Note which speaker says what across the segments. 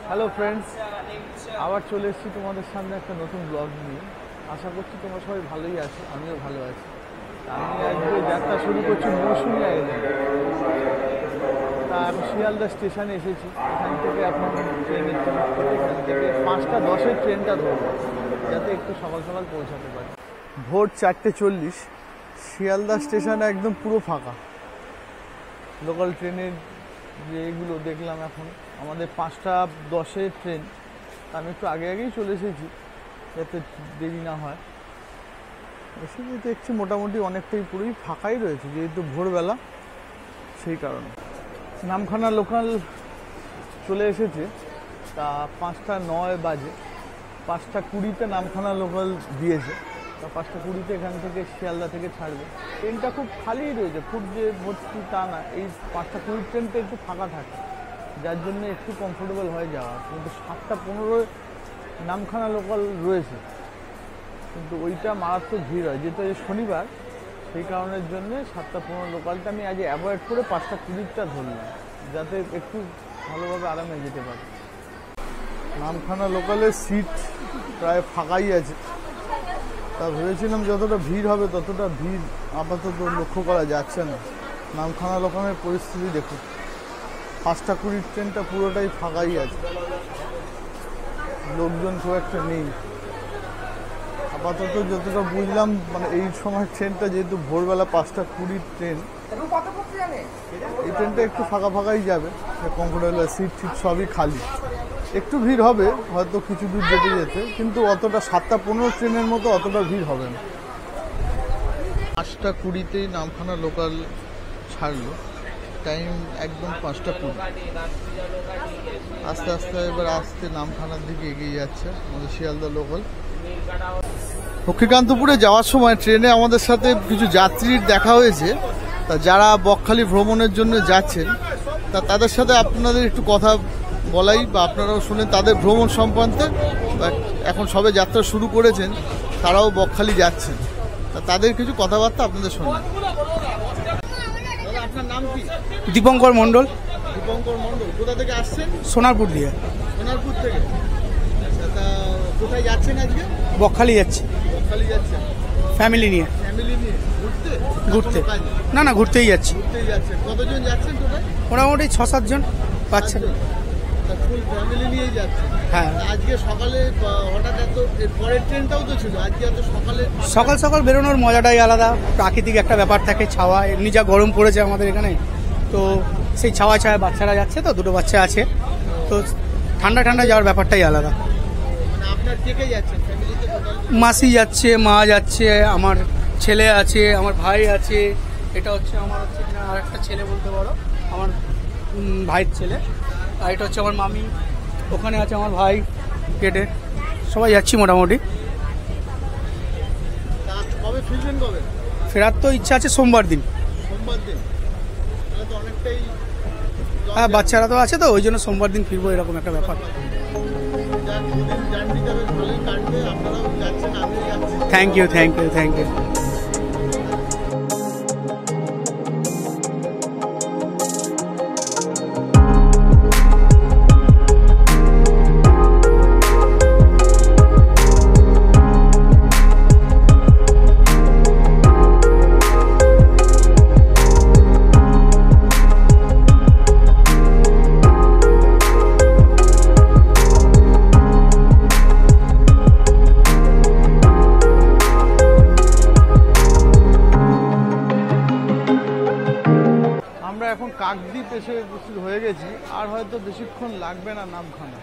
Speaker 1: Hello friends, আবার চলে এসেছি তোমাদের সামনে একটা নতুন ব্লগ নিয়ে। আশা করছি তোমরা সবাই ভালোই আছো, আমিও ভালো আছি। আমি আজকে যাত্রা শুরু করছি মৌসুমী আয়োজন। তা এখন শিয়ালদা স্টেশনে এসেছি। এখান থেকে এখন ট্রেনের টিকিট করে এখান থেকে 5:10 ট্রেনটা ধরবো, যাতে একটু সকাল সকাল পৌঁছাতে পারি। ভোর 4:40, শিয়ালদা স্টেশনে একদম পুরো ফাঁকা। লোকাল ট্রেনের যেগুলো দেখলাম এখন, আমাদের 5:10 ট্রেন। আমি একটু আগেই চলে এসেছি যাতে দেরি না হয়। এসে দেখছি মোটামুটি অনেকটাই পুরোই ফাঁকাই রয়েছে, যেহেতু ভোরবেলা সেই কারণে। নামখানা লোকাল চলে এসেছে, তা 5:09 বাজে। 5:20 নামখানা লোকাল দিয়েছে, তা 5:20 এখান থেকে শিয়ালদা থেকে ছাড়বে। ট্রেনটা খুব খালিই রয়েছে, খুব যে ভর্তি তা না। এই 5:20 ট্রেনটা একটু ফাঁকা থাকে, যার জন্য একটু কমফোর্টেবল হয়ে যাওয়া। কিন্তু 7:15 নামখানা লোকাল রয়েছে, কিন্তু ওইটা মারাত্মক ভিড় হয়, যেহেতু শনিবার, সেই কারণের জন্য 7:15 লোকালটা আমি আজ অ্যাভয়েড করে 5:20টা ধরলাম, যাতে একটু ভালোভাবে আরামে যেতে পারি। নামখানা লোকালের সিট প্রায় ফাঁকাই আছে। তা ভেবেছিলাম যতটা ভিড় হবে ততটা ভিড় আপাতত লক্ষ্য করা যাচ্ছে না। নামখানা লোকালের পরিস্থিতি দেখুন, 5:20 ট্রেনটা পুরোটাই ফাঁকাই আছে, লোকজন খুব একটা নেই আপাতত। যতটা বুঝলাম, মানে এই সময় ট্রেনটা যেহেতু ভোরবেলা 5:20 ট্রেন, এই ট্রেনটা একটু ফাঁকা ফাঁকাই যাবে, কমফোর্টেবল সিট ঠিক সবই খালি। একটু ভিড় হবে হয়তো কিছু দূর যেতে যেতে, কিন্তু অতটা 7:15 ট্রেনের মতো অতটা ভিড় হবে না। 5:20তেই নামখানা লোকাল ছাড়লো, টাইম একদম 5:20। আস্তে আস্তে এবার নামখানার দিকে এগিয়ে যাচ্ছে আমাদের শিয়ালদা লোকাল। লক্ষ্মীকান্তপুরে যাওয়ার সময় ট্রেনে আমাদের সাথে কিছু যাত্রীর দেখা হয়েছে। তা যারা বকখালি ভ্রমণের জন্য যাচ্ছেন, তা তাদের সাথে আপনাদের একটু কথা বলাই, বা আপনারাও শুনেন তাদের ভ্রমণ সম্পর্কে। এখন সবে যাত্রা শুরু করেছেন, তারাও বকখালি যাচ্ছেন, তা তাদের কিছু কথাবার্তা আপনাদের শোনান। আপনার নাম কি?
Speaker 2: দীপঙ্কর মণ্ডল।
Speaker 1: দীপঙ্কর মণ্ডল, কোথা থেকে আসছেন?
Speaker 2: সোনারপুর দিয়ে।
Speaker 1: সোনারপুর থেকে। তা কোথায় যাচ্ছেন আজকে?
Speaker 2: বকখালি যাচ্ছি।
Speaker 1: বকখালি যাচ্ছেন
Speaker 2: ফ্যামিলি নিয়ে।
Speaker 1: ফ্যামিলি নিয়ে ঘুরতে?
Speaker 2: ঘুরতে না, ঘুরতেই যাচ্ছি।
Speaker 1: ঘুরতেই যাচ্ছেন। কতজন যাচ্ছেন টোটাল?
Speaker 2: মোটামুটি 6-7 জন বাচ্চা।
Speaker 1: ফুল ফ্যামিলি নিয়েই যাচ্ছেন?
Speaker 2: হ্যাঁ।
Speaker 1: আজকে সকালে হঠাৎ এত পরের ট্রেনটাও তো ছিল, আজকে এত সকালে?
Speaker 2: সকাল সকাল বেরোনোর মজাটাই আলাদা, প্রাকৃতিক একটা ব্যাপার থাকে, ছাওয়া। এমনি যা গরম পড়েছে আমাদের এখানে, তো সেই ছাওয়া ছায়া বাচ্চারা যাচ্ছে, তো দুটো বাচ্চা আছে, তো ঠান্ডা ঠান্ডা যাওয়ার ব্যাপারটাই আলাদা।
Speaker 1: মানে আপনার কে কে যাচ্ছেন ফ্যামিলিতে?
Speaker 2: মাসি যাচ্ছে, মা যাচ্ছে, আমার ছেলে আছে, আমার ভাই আছে। এটা হচ্ছে আমার আর একটা ছেলে বলতে পারো, আমার ভাইয়ের ছেলে। আর এটা হচ্ছে আমার মামি, ওখানে আছে আমার ভাই গেটে। সবাই যাচ্ছি মোটামুটি।
Speaker 1: কবে ফিরবেন? কবে
Speaker 2: ফেরার তো ইচ্ছা আছে সোমবার দিন।
Speaker 1: সোমবার দিন? তাহলে তো অনেকটাই।
Speaker 2: হ্যাঁ, বাচ্চারা তো আছে, তো ওই জন্য সোমবার দিন ফিরবো, এরকম একটা ব্যাপার। Thank you, thank you, thank you.
Speaker 1: এখন কাকদ্বীপ এসে উপস্থিত হয়ে গেছি, আর হয়তো বেশিক্ষণ লাগবে না নামখানা।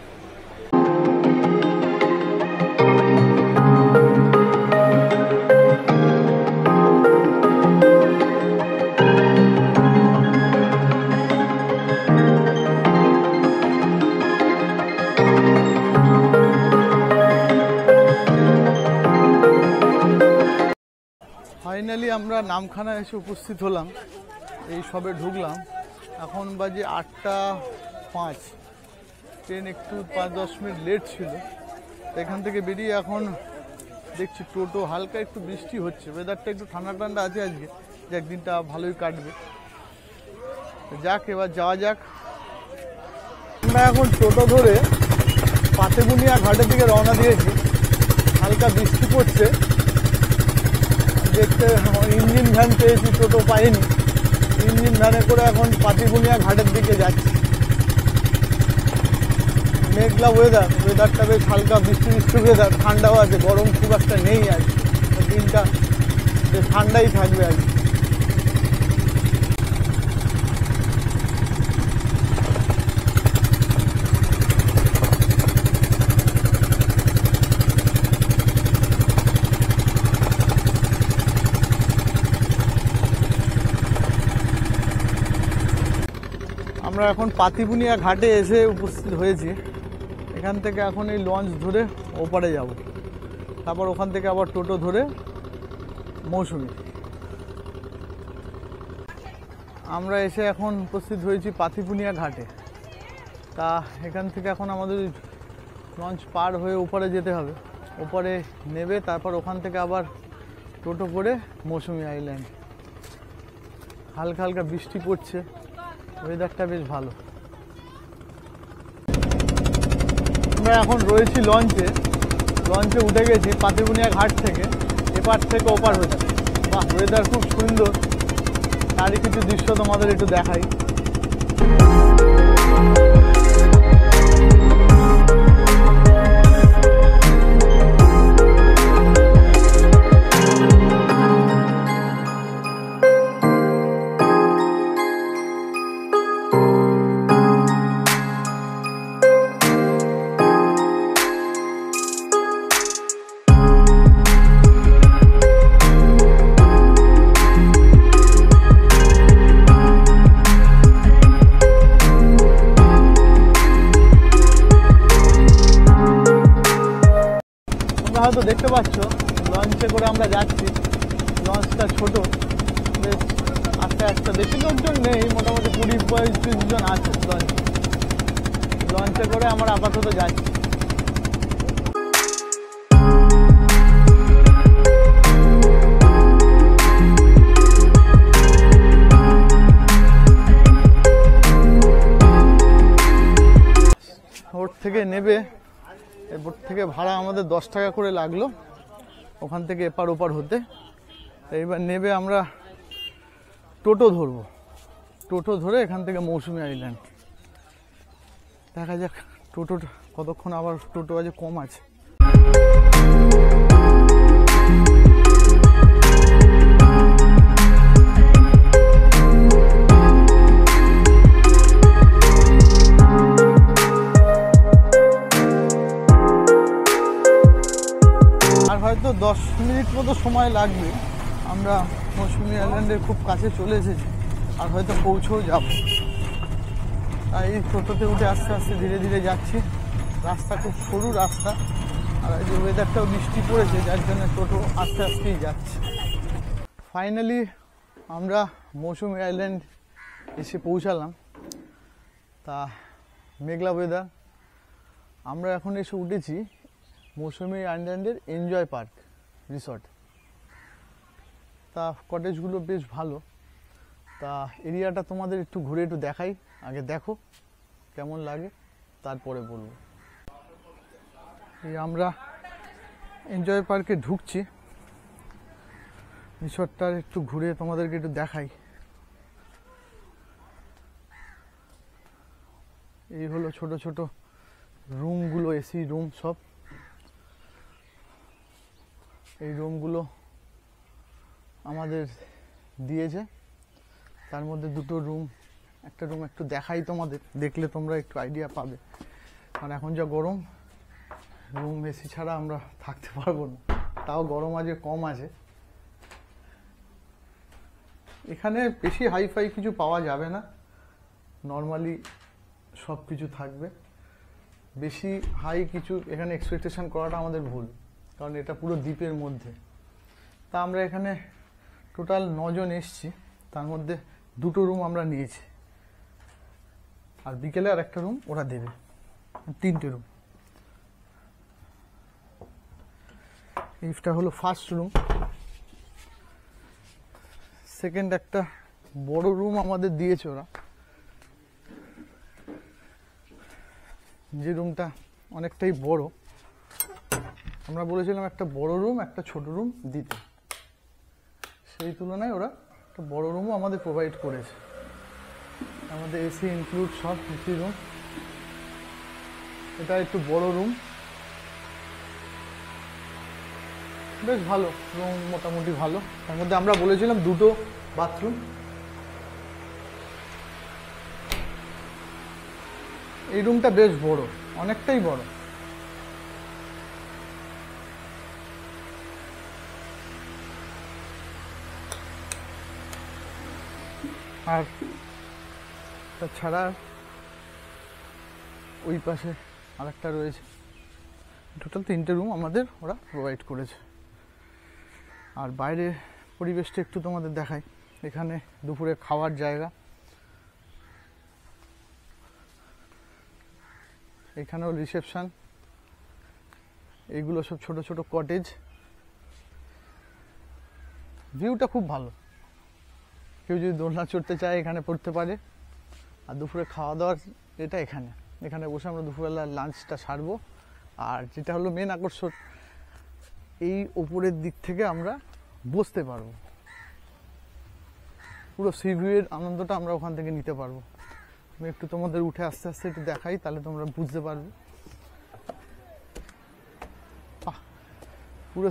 Speaker 1: ফাইনালি আমরা নামখানা এসে উপস্থিত হলাম। এই সবে ঢুকলাম, এখন বাজে 8:05। ট্রেন একটু 5-10 মিনিট লেট ছিল। এখান থেকে বেরিয়ে এখন দেখছি টোটো, হালকা একটু বৃষ্টি হচ্ছে, ওয়েদারটা একটু ঠান্ডা ঠান্ডা আছে আজকে, যে একদিনটা ভালোই কাটবে। যাক, এবার যাওয়া যাক। আমরা এখন টোটো ধরে পাতেবুনিয়া ঘাটের দিকে রওনা দিয়েছি। হালকা বৃষ্টি পড়ছে, দেখতে ইঞ্জিন ভ্যান পেয়েছি, টোটো পাইনি। ইঞ্জিন ভ্যানে করে এখন পাতিবুনিয়া ঘাটের দিকে যাচ্ছি। মেঘলা ওয়েদারটা বেশ হালকা বৃষ্টি ওয়েদার, ঠান্ডাও আছে, গরম খুব একটা নেই আজ। দিনটা বেশ ঠান্ডাই থাকবে আজ। আমরা এখন পাতিবুনিয়া ঘাটে এসে উপস্থিত হয়েছি। এখান থেকে এখন এই লঞ্চ ধরে ওপারে যাব, তারপর ওখান থেকে আবার টোটো ধরে মৌসুমী। আমরা এসে এখন উপস্থিত হয়েছি পাতিবুনিয়া ঘাটে। তা এখান থেকে এখন আমাদের লঞ্চ পার হয়ে ওপারে যেতে হবে। ওপারে নেবে, তারপর ওখান থেকে আবার টোটো করে মৌসুমী আইল্যান্ড। হালকা হালকা বৃষ্টি পড়ছে, ওয়েদারটা বেশ ভালো। আমরা এখন রয়েছি লঞ্চে উঠে গেছি পাতিবুনিয়া ঘাট থেকে। এপার থেকে ওপার হচ্ছে। বাহ, ওয়েদার খুব সুন্দর। তারই কিছু দৃশ্য তোমাদের একটু দেখাই। হয়তো দেখতে পাচ্ছ লঞ্চে করে আমরা যাচ্ছি। লঞ্চটা ছোট, বেশ আস্তে আস্তে, বেশি লোকজন নেই, মোটামুটি 20-25 জন আছে লঞ্চে করে আমরা আপাতত যাচ্ছি। ওর থেকে নেবে, বোট থেকে ভাড়া আমাদের 10 টাকা করে লাগলো ওখান থেকে এপার ওপার হতে। এইবার নেবে আমরা টোটো ধরবো, টোটো ধরে এখান থেকে মৌসুমী আইল্যান্ড। দেখা যাক টোটোটা কতক্ষণ, আবার টোটো আজ কম আছে। হয়তো 10 মিনিট মতো সময় লাগবে। আমরা মৌসুমী আইল্যান্ডের খুব কাছে চলে এসেছি, আর হয়তো পৌঁছেও যাব। তাই টোটোতে উঠে আস্তে আস্তে ধীরে ধীরে যাচ্ছি। রাস্তা খুব সরু রাস্তা, আর এই যে ওয়েদারটাও বৃষ্টি পড়েছে, যার জন্য টোটো আস্তে আস্তেই যাচ্ছে। ফাইনালি আমরা মৌসুমী আইল্যান্ড এসে পৌঁছালাম। তা মেঘলা ওয়েদার। আমরা এখন এসে উঠেছি মৌসুমী আইল্যান্ডের এনজয় পার্ক রিসর্ট। তা কটেজগুলো বেশ ভালো। তা এরিয়াটা তোমাদের একটু ঘুরে একটু দেখাই, আগে দেখো কেমন লাগে, তারপরে বলবো। এই আমরা এনজয় পার্কে ঢুকছি। রিসর্টটা একটু ঘুরে তোমাদেরকে একটু দেখাই। এই হলো ছোট ছোট রুমগুলো, এসি রুম সব। এই রুমগুলো আমাদের দিয়েছে, তার মধ্যে দুটো রুম। একটা রুম একটু দেখাই তোমাদের, দেখলে তোমরা একটু আইডিয়া পাবে। কারণ এখন যা গরম, রুম এসি ছাড়া আমরা থাকতে পারবো না। তাও গরম আজ কম আছে। এখানে বেশি হাইফাই কিছু পাওয়া যাবে না, নর্মালি সব কিছু থাকবে। বেশি হাই কিছু এখানে এক্সপেকটেশন করাটা আমাদের ভুল, কারণ এটা পুরো দ্বীপের মধ্যে। তা আমরা এখানে টোটাল 9 জন এসছি, তার মধ্যে 2টো রুম আমরা নিয়েছি, আর বিকেলে আর একটা রুম ওরা দেবে, 3টে রুম। এইটা হলো ফার্স্ট রুম। সেকেন্ড একটা বড় রুম আমাদের দিয়েছে ওরা, যে রুমটা অনেকটাই বড়। আমরা বলেছিলাম একটা বড় রুম একটা ছোট রুম দিতে, সেই তুলনায় ওরা একটা বড় রুমও আমাদের প্রোভাইড করেছে। আমাদের এসি ইনক্লুড সব এসি রুম। এটা একটু বড় রুম, বেশ ভালো রুম, মোটামুটি ভালো। তার মধ্যে আমরা বলেছিলাম 2টো বাথরুম। এই রুমটা বেশ বড়, অনেকটাই বড়। আর তাছাড়া ওই পাশে আরেকটা রয়েছে। টোটাল 3টে রুম আমাদের ওরা প্রোভাইড করেছে। আর বাইরে পরিবেশটা একটু তোমাদের দেখাই। এখানে দুপুরে খাওয়ার জায়গা, এখানেও রিসেপশন, এইগুলো সব ছোট ছোট কটেজ। ভিউটা খুব ভালো, কেউ যদি দোলনা চড়তে চায় এখানে পড়তে পারে। আর দুপুরে খাওয়া দাওয়ার এটা এখানে বসে আমরা দুপুরবেলা লাঞ্চটা সারবো। আর যেটা হলো মেন আকর্ষণ, এই ওপরের দিক থেকে আমরা বসতে পারবো, পুরো সি ভিউয়ের আনন্দটা আমরা ওখান থেকে নিতে পারবো। আমি একটু তোমাদের উঠে আস্তে আস্তে একটু দেখাই, তাহলে তোমরা বুঝতে পারবে। পুরো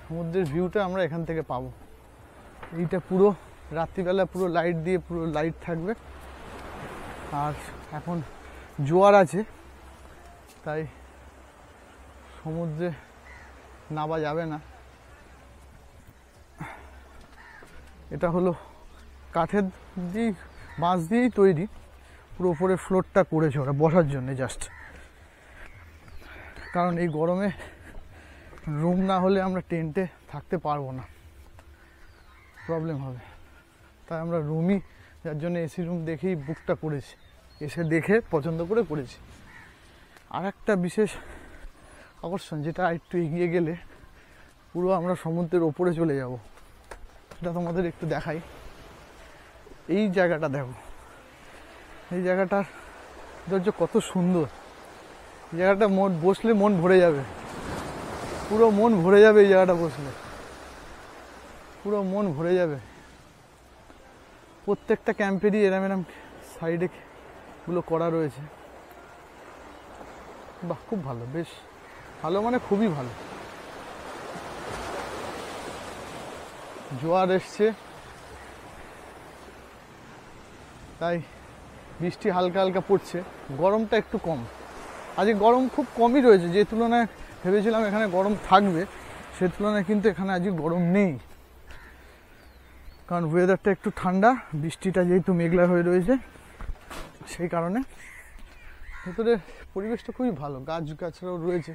Speaker 1: সমুদ্রের ভিউটা আমরা এখান থেকে পাবো। এইটা পুরো রাত্রিবেলা পুরো লাইট দিয়ে পুরো লাইট থাকবে। আর এখন জোয়ার আছে, তাই সমুদ্রে নামা যাবে না। এটা হলো কাঠের দিয়ে, বাঁশ দিয়েই তৈরি। পুরো উপরে ফ্লোরটা করেছে ওরা বসার জন্য জাস্ট, কারণ এই গরমে রুম না হলে আমরা টেন্টে থাকতে পারবো না, প্রবলেম হবে। তাই আমরা রুমই, যার জন্য এসি রুম দেখেই বুকটা করেছি, এসে দেখে পছন্দ করে করেছি। আর একটা বিশেষ আকর্ষণ, যেটা একটু এগিয়ে গেলে পুরো আমরা সমুদ্রের ওপরে চলে যাব, সেটা তোমাদের একটু দেখাই। এই জায়গাটা দেখো, এই জায়গাটার সৌন্দর্য কত সুন্দর। এই জায়গাটা বসলে মন ভরে যাবে, পুরো মন ভরে যাবে। এই জায়গাটা বসলে পুরো মন ভরে যাবে। প্রত্যেকটা ক্যাম্পেরই এরম সাইডে গুলো করা রয়েছে। বাহ, খুব ভালো, বেশ ভালো, মানে খুবই ভালো। জোয়ার এসছে, তাই বৃষ্টি হালকা হালকা পড়ছে। গরমটা একটু কম, আজকে গরম খুব কমই রয়েছে। যে তুলনায় ভেবেছিলাম এখানে গরম থাকবে, সে তুলনায় কিন্তু এখানে আজকে গরম নেই, কারণ ওয়েদারটা একটু ঠান্ডা। বৃষ্টিটা যেহেতু মেঘলা হয়ে রয়েছে, সেই কারণে ভেতরে পরিবেশটা খুবই ভালো। গাছগাছরাও রয়েছে,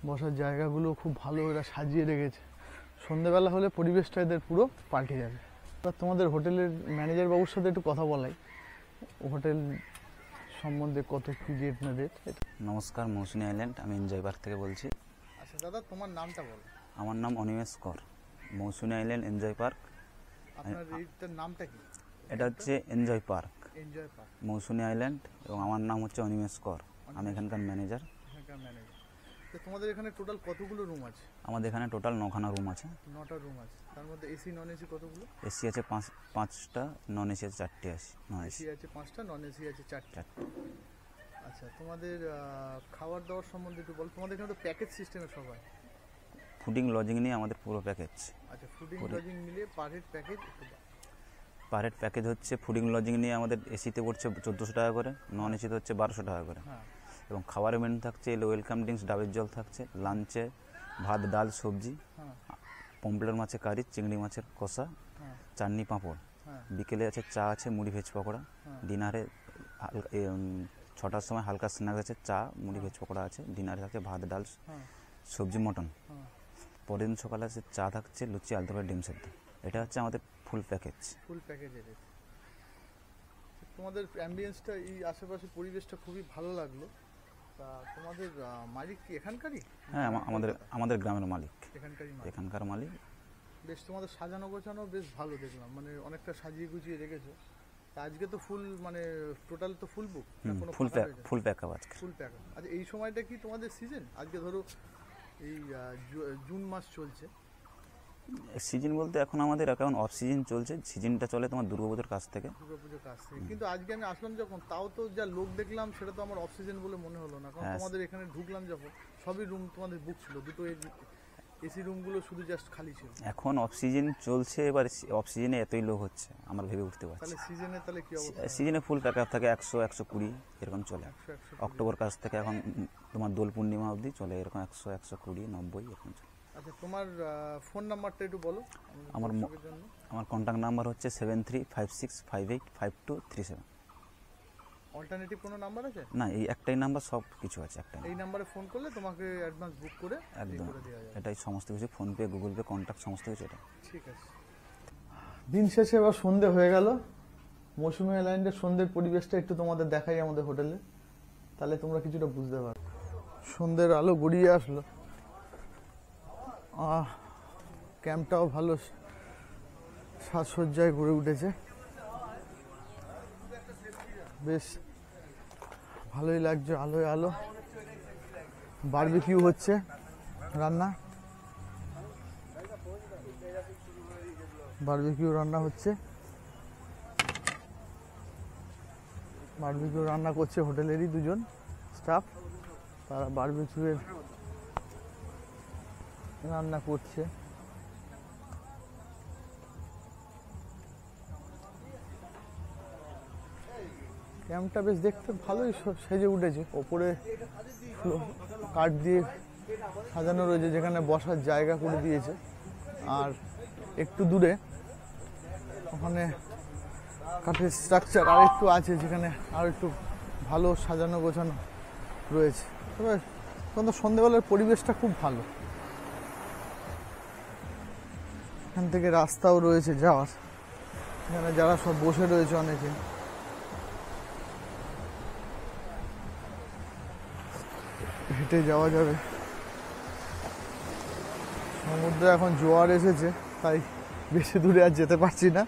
Speaker 1: বসার জায়গাগুলো খুব ভালো এরা সাজিয়ে রেখেছে। সন্ধ্যেবেলা হলে পরিবেশটা এদের পুরো পাল্টে যাবে। এবার তোমাদের হোটেলের ম্যানেজার বাবুর সাথে একটু কথা বলাই, হোটেল সম্বন্ধে কত কি রেট না রেট।
Speaker 3: নমস্কার, মৌসুমী আইল্যান্ড, আমি এনজয় পার্ক থেকে বলছি।
Speaker 1: আচ্ছা দাদা, তোমার নামটা বলো।
Speaker 3: আমার নাম অনিমেষ কর, মৌসুমী আইল্যান্ড এনজয় পার্ক।
Speaker 1: আপনার এইটার নামটা কি?
Speaker 3: এটা হচ্ছে এনজয় পার্ক,
Speaker 1: এনজয় পার্ক,
Speaker 3: মৌসুমী আইল্যান্ড, এবং আমার নাম হচ্ছে অনিমেষ কর। আমি এখানকার ম্যানেজার।
Speaker 1: এখানকার ম্যানেজার। তো তোমাদের এখানে টোটাল কতগুলো রুম আছে?
Speaker 3: আমাদের এখানে টোটাল 9খানা রুম আছে।
Speaker 1: 9টা রুম আছে, তার মধ্যে এসি নন এসি কতগুলো?
Speaker 3: এসি আছে 5টা, নন এসি আছে 4টে। নন
Speaker 1: এসি আছে 5টা, নন এসি আছে 4টা।
Speaker 3: 4টে।
Speaker 1: আচ্ছা, তোমাদের খাবার দাবার সম্বন্ধে একটু বল। তোমাদের এখানে তো প্যাকেজ সিস্টেমে সব হয়।
Speaker 3: ফুডিং লজিং নিয়ে আমাদের পুরো প্যাকেজ।
Speaker 1: আচ্ছা, ফুডিং লজিং মিলিয়ে পার হেড প্যাকেজ একটু বল।
Speaker 3: পার হেড প্যাকেজ হচ্ছে ফুডিং লজিং নিয়ে আমাদের এসিতে পড়ছে 1400 টাকা করে, নন এসিতে হচ্ছে 1200 টাকা করে।
Speaker 1: হ্যাঁ।
Speaker 3: এবং খাবারের মেনু থাকছে ওয়েলকাম ড্রিঙ্কস, ডাবের জল থাকছে, লাঞ্চে ভাত, ডাল, সবজি,
Speaker 1: হ্যাঁ।
Speaker 3: পমপ্লেট মাছের কারি, চিংড়ি মাছের কষা,
Speaker 1: হ্যাঁ।
Speaker 3: চাটনি, পাঁপড়।
Speaker 1: হ্যাঁ।
Speaker 3: বিকেলে আছে চা আছে, মুড়ি, ভেজ পকোড়া। ডিনারে 6টার সময় হালকা স্ন্যাক্স আছে, চা, মুড়ি, ভেজ পকোড়া আছে। ডিনারে থাকছে ভাত, ডাল, সবজি, মটন। পরের দিন সকালে আছে চা থাকছে, লুচি, আলু তরকারি, ডিম সেদ্ধ। এটা হচ্ছে আমাদের ফুল প্যাকেজ।
Speaker 1: ফুল প্যাকেজের তোমাদের অ্যাম্বিয়েন্সটা, এই আশেপাশে পরিবেশটা খুবই ভালো লাগলো। তা তোমাদের মালিক কি এখানকারই?
Speaker 3: হ্যাঁ, আমাদের গ্রামের মালিক,
Speaker 1: এখানকারই মালিক।
Speaker 3: এখানকার মালিক।
Speaker 1: বেশ, তোমাদের সাজানো গোছানো বেশ ভালো দেখলাম, মানে অনেকটা সাজিয়ে গুছিয়ে রেখেছো। আজকে তো ফুল মানে টোটাল তো ফুল বুক,
Speaker 3: ফুল প্যাক আপ আজকে।
Speaker 1: ফুল প্যাক। আচ্ছা এই সময়টা কি তোমাদের সিজন? আজকে ধরো এই জুন মাস চলছে।
Speaker 3: সিজন বলতে এখন আমাদের এখন অফ সিজন চলছে, সিজনটা চলে তোমার দুর্গাপুজোর কাছ থেকে।
Speaker 1: দুর্গাপুজোর কাছ থেকে। কিন্তু আজকে আমি আসলাম যখন, তাও তো যা লোক দেখলাম সেটা তো আমার অফ সিজন বলে মনে হলো না, কারণ তোমাদের এখানে ঢুকলাম যখন সবই রুম তোমাদের বুক ছিল, দুটো এসি রুমগুলো শুধু জাস্ট খালি ছিল।
Speaker 3: এখন অফ সিজন চলছে, এবার অফ সিজনে এতই লোক হচ্ছে আমরা ভেবে উঠতে পারছি।
Speaker 1: তাহলে সিজনে তাহলে কি অবস্থা?
Speaker 3: সিজনে ফুল প্যাক আপ থাকে 100-120 এরকম চলে। অক্টোবর কাছ থেকে এখন তোমার দোল পূর্ণিমা অবধি চলে এরকম 100-120-90 এরকম চলে।
Speaker 1: আচ্ছা তোমার ফোন নাম্বারটা একটু বলো।
Speaker 3: আমার কন্ট্যাক্ট নাম্বার হচ্ছে 7356585237।
Speaker 1: অল্টারনেটিভ কোনো নাম্বার আছে?
Speaker 3: না, এই একটাই নাম্বার, সব কিছু আছে একটাই।
Speaker 1: এই নাম্বারে ফোন করলে তোমাকে অ্যাডভান্স বুক করে
Speaker 3: একদম এটাই সমস্ত কিছু, ফোনপে, গুগল পে, কন্ট্যাক্ট সমস্ত কিছু এটা।
Speaker 1: ঠিক আছে। দিন শেষে এবার সন্ধে হয়ে গেল। মৌসুমী আইল্যান্ডের সন্ধ্যের পরিবেশটা একটু তোমাদের দেখাই আমাদের হোটেলে, তাহলে তোমরা কিছুটা বুঝতে পারো। সন্ধ্যের আলো গড়িয়ে আসলো, ক্যাম্পটাও ভালো সাজসজ্জায় গড়ে উঠেছে, বেশ ভালোই লাগছে। আলোয় আলো, বারবিকিউ হচ্ছে, রান্না হচ্ছে। বারবিকিউ রান্না করছে হোটেলেরই দুজন স্টাফ, তারা বারবিকিউয়ের রান্না করছে। ক্যাম্পটা বেশ দেখতে ভালোই সেজে উঠেছে, ওপরে কাঠ দিয়ে সাজানো রয়েছে, যেখানে বসার জায়গা করে দিয়েছে। আর একটু দূরে ওখানে কাঠের স্ট্রাকচার আর একটু আছে, যেখানে আর একটু ভালো সাজানো গোছানো রয়েছে। তবে কিন্তু সন্ধ্যেবেলার পরিবেশটা খুব ভালো, এখান থেকে রাস্তাও রয়েছে যাওয়ার, এখানে যারা সব বসে রয়েছে অনেকে। হেঁটে যাওয়া যাবে। সমুদ্রে এখন জোয়ার এসেছে, তাই বেশি দূরে আর যেতে পারছি না,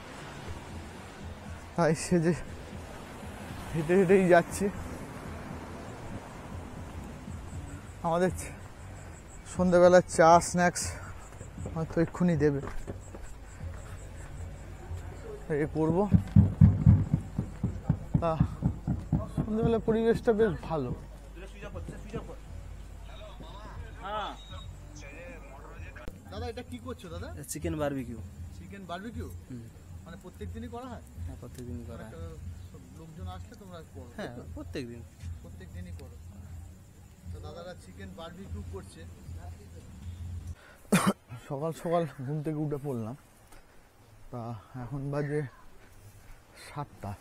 Speaker 1: তাই সেজে হেঁটে হেঁটেই যাচ্ছি। আমাদের সন্ধ্যেবেলার চা স্ন্যাক্স হয়তো এক্ষুনি দেবে, এ করবো। তা সন্ধ্যেবেলার পরিবেশটা বেশ ভালো। দাদা এটা কি করছো দাদা?
Speaker 2: Chicken barbecue.
Speaker 1: চিকেন বারবিকিউ মানে প্রত্যেক দিনই করা হয়?
Speaker 2: হ্যাঁ, প্রত্যেকদিন করা হয়।
Speaker 1: লোকজন আসলে তোমরা করো?
Speaker 2: হ্যাঁ, প্রত্যেক দিনই
Speaker 1: করো। তো দাদারা চিকেন বারবিকিউ করছে। সকাল সকাল ঘুম থেকে উঠে পড়লাম, তা এখন বাজে 7টা।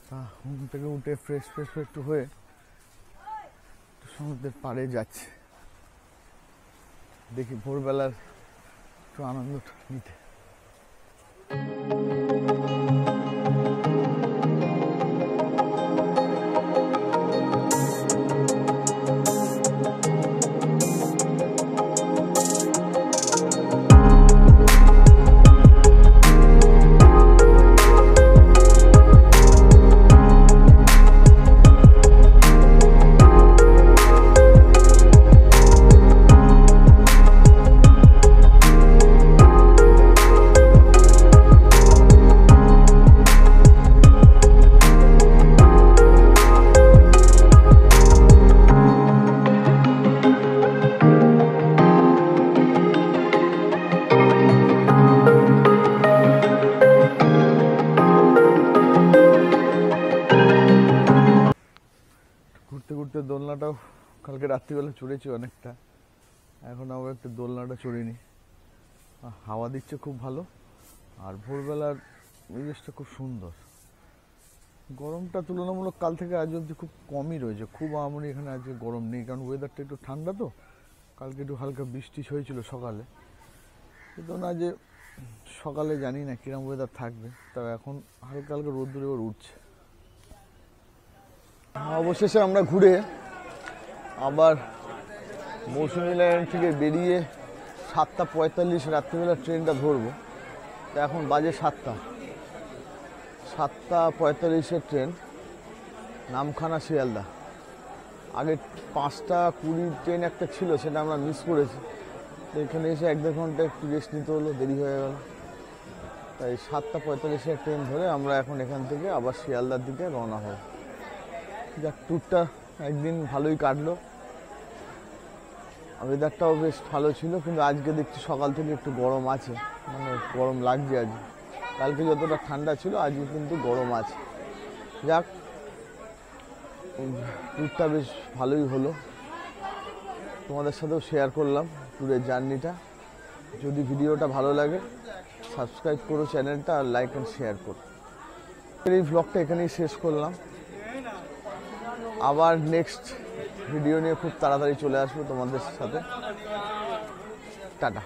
Speaker 1: তা ঘুম থেকে উঠে ফ্রেশ একটু হয়ে সমুদ্রের পাড়ে যাচ্ছে, দেখি ভোরবেলার একটু আনন্দ নিতে। ঘুরতে দোলনাটাও কালকে রাত্রিবেলা চড়েছি অনেকটা, এখন আবার একটু দোলনাটা চড়িনি। হাওয়া দিচ্ছে খুব ভালো, আর ভোরবেলার পরিবেশটা খুব সুন্দর। গরমটা তুলনামূলক কাল থেকে আজ অবধি খুব কমই রয়েছে, খুব আমারই এখানে আজকে গরম নেই, কারণ ওয়েদারটা একটু ঠান্ডা তো। কালকে একটু হালকা বৃষ্টি হয়েছিল সকালে, কিন্তু না যে সকালে জানি না কিরম ওয়েদার থাকবে, তবে এখন হালকা হালকা রোদ্দুর এবার উঠছে। অবশেষে আমরা ঘুরে আবার মৌসুমী আইল্যান্ড থেকে বেরিয়ে 7টা 45 রাত্রিবেলা ট্রেনটা ধরবো। তো এখন বাজে 7টা, 7:45-এর ট্রেন, নামখানা শিয়ালদা। আগে 5:20 ট্রেন একটা ছিল, সেটা আমরা মিস করেছি। তো এখানে এসে 1-1.5 ঘন্টা একটু রেস্ট নিতে হলো, দেরি হয়ে গেল। তাই 7:45-এর ট্রেন ধরে আমরা এখন এখান থেকে আবার শিয়ালদার দিকে রওনা হব। যাক, ট্যুরটা একদিন ভালোই কাটলো, ওয়েদারটাও বেশ ভালো ছিল, কিন্তু আজকে দেখছি সকাল থেকে একটু গরম আছে, মানে গরম লাগছে আজ। কালকে যতটা ঠান্ডা ছিল আজকে কিন্তু গরম আছে। যাক, ট্যুরটা বেশ ভালোই হলো, তোমাদের সাথেও শেয়ার করলাম ট্যুরের জার্নিটা। যদি ভিডিওটা ভালো লাগে সাবস্ক্রাইব করো চ্যানেলটা, আর লাইক অ্যান্ড শেয়ার করো। এই ব্লগটা এখানেই শেষ করলাম, আবার নেক্সট ভিডিও নিয়ে খুব তাড়াতাড়ি চলে আসবো তোমাদের সাথে। টাটা।